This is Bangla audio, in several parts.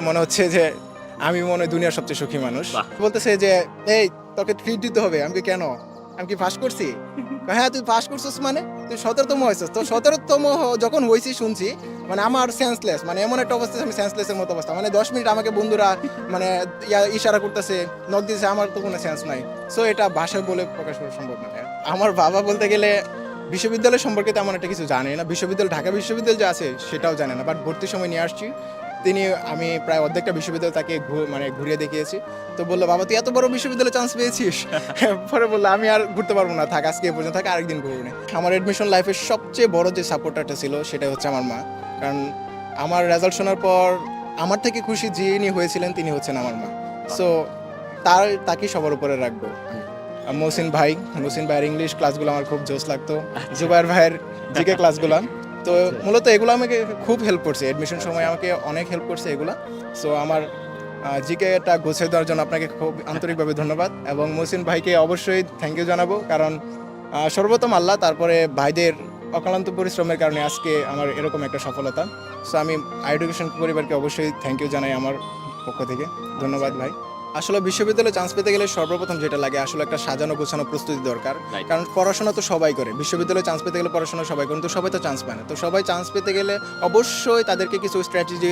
মনে হচ্ছে যে আমি মনে হয় দুনিয়ার সবচেয়ে সুখী মানুষ। বাহ! বলতেছে যে, "এই তোকে ট্রিট দিতে হবে।" আমি কই, "কেন? আমি কি পাস করছি?" কয়, "হ্যাঁ, তুই পাস করছিস মানে? তুই ১৭তম হইছিস। তো ১৭তম যখন হইছি শুনছি, মানে আমার সেন্সলেস, মানে এমন একটা অবস্থা আমি সেন্সলেস এর মতো অবস্থা। মানে ১০ মিনিট আমাকে বন্ধুরা মানে ইশারা করতেছে, নক দিতেছে, আমার তো কোনো সেন্স নাই। সো এটা ভাষায় বলে প্রকাশ করা সম্ভব না। আমার বাবা বলতে গেলে বিশ্ববিদ্যালয় সম্পর্কে তেমন একটা কিছু জানে না। ঢাকা বিশ্ববিদ্যালয় যে আছে সেটাও জানে না। বাট ভর্তির সময় নিয়ে আসছি। আমি প্রায় অর্ধেকটা বিশ্ববিদ্যালয় তাকে মানে ঘুরিয়ে দেখিয়েছি। তো বলল, "বাবা তুই এত বড় বিশ্ববিদ্যালয়ে চান্স পেয়েছিস?" পরে বলল, "আমি আর ঘুরতে পারবো না। থাক আজকে এ পর্যন্ত থাক, আরেকদিন ঘুরবো। আমার অ্যাডমিশন লাইফের সবচেয়ে বড় যে সাপোর্টারটা ছিল সেটা হচ্ছে আমার মা। কারণ আমার রেজাল্ট শোনার পর আমার থেকে খুশি যিনি হয়েছিলেন তিনি হচ্ছেন আমার মা। সো তাকেই সবার উপরে রাখবো আমি। মহসিন ভাইয়ের ইংলিশ ক্লাসগুলো আমার খুব জোশ লাগতো। জুবায়ের ভাইয়ের জিকে ক্লাসগুলা। তো মূলত এগুলো আমাকে খুব হেল্প করছে। অ্যাডমিশন সময় আমাকে অনেক হেল্প করছে এগুলা। সো আমার জিকেটা গুছিয়ে দেওয়ার জন্য আপনাকে খুব আন্তরিকভাবে ধন্যবাদ এবং মহসিন ভাইকে অবশ্যই থ্যাংক ইউ জানাবো। কারণ সর্বপ্রথম আল্লাহ, তারপরে ভাইদের অক্লান্ত পরিশ্রমের কারণে আজকে আমার এরকম একটা সফলতা। সো আমি এডুকেশন পরিবারকে অবশ্যই থ্যাংক ইউ জানাই আমার পক্ষ থেকে। ধন্যবাদ ভাই। আসলে বিশ্ববিদ্যালয়ে চান্স পেতে গেলে সর্বপ্রথম যেটা লাগে আসলে একটা সাজানো গোছানো প্রস্তুতি দরকার। রাইট। কারণ পড়াশোনা তো সবাই করে। বিশ্ববিদ্যালয়ে চান্স পেতে গেলে পড়াশোনা সবাই করে, কিন্তু সবাই তো চান্স পায় না। তো সবাই চান্স পেতে গেলে অবশ্যই তাদেরকে কিছু স্ট্র্যাটেজি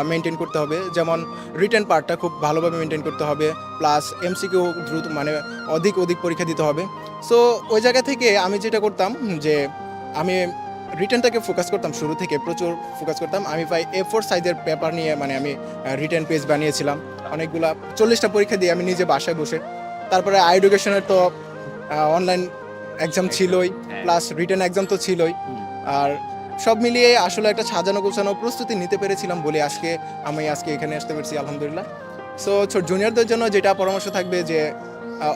মেইনটেইন করতে হবে। যেমন রিটেন পার্টটা খুব ভালোভাবে মেইনটেইন করতে হবে। প্লাস এমসিকিউ দ্রুত মানে অধিক পরীক্ষা দিতে হবে। সো ওই জায়গা থেকে আমি যেটা করতাম যে আমি রিটেনটাকে ফোকাস করতাম, শুরু থেকে প্রচুর ফোকাস করতাম। আমি প্রায় A4 সাইজের পেপার নিয়ে মানে আমি রিটেন পেজ বানিয়েছিলাম। অনেকগুলা 40টা পরীক্ষা দিয়ে আমি নিজে বাসায় বসে। তারপরে এডুকেশনের তো অনলাইন এক্সাম ছিলই, হ্যাঁ। প্লাস রিটেন এক্সাম তো ছিলই। হুম। আর সব মিলিয়ে আসলে একটা সাজানো গোছানো প্রস্তুতি নিতে পেরেছিলাম বলে আমি এখানে আসতে পেরেছি আলহামদুলিল্লাহ। সো জুনিয়রদের জন্য যেটা পরামর্শ থাকবে যে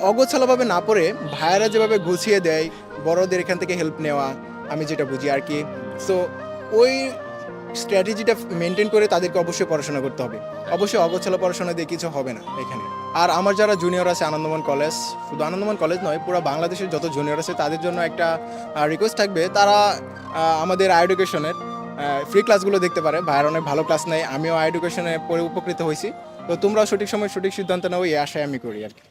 অগোছালোভাবে না পড়ে ভাইয়েরা যেভাবে গুছিয়ে দেয়, বড়দের এখান থেকে হেল্প নেওয়া, আমি যেটা বুঝি আরকি। সো ওই স্ট্র্যাটেজিটা মেইনটেইন করে তাদেরকে অবশ্যই পড়াশোনা করতে হবে। অবশ্যই অগোছালো পড়াশোনা দিয়ে কিছু হবে না এখানে। আর আমার যারা জুনিয়র আছে আনন্দমোহন কলেজ, শুধু আনন্দমোহন কলেজ নয়, পুরা বাংলাদেশের যত জুনিয়র আছে তাদের জন্য একটা রিকোয়েস্ট থাকবে, তারা আমাদের এডুকেশনের ফ্রি ক্লাসগুলো দেখতে পারে। ভাইয়ের অনেক ভালো ক্লাস নেয়, আমিও এডুকেশনে পড়ে উপকৃত হইছি। তো তোমরাও সঠিক সময়ে সঠিক সিদ্ধান্ত নাও, এই আশায় আমি করি আরকি।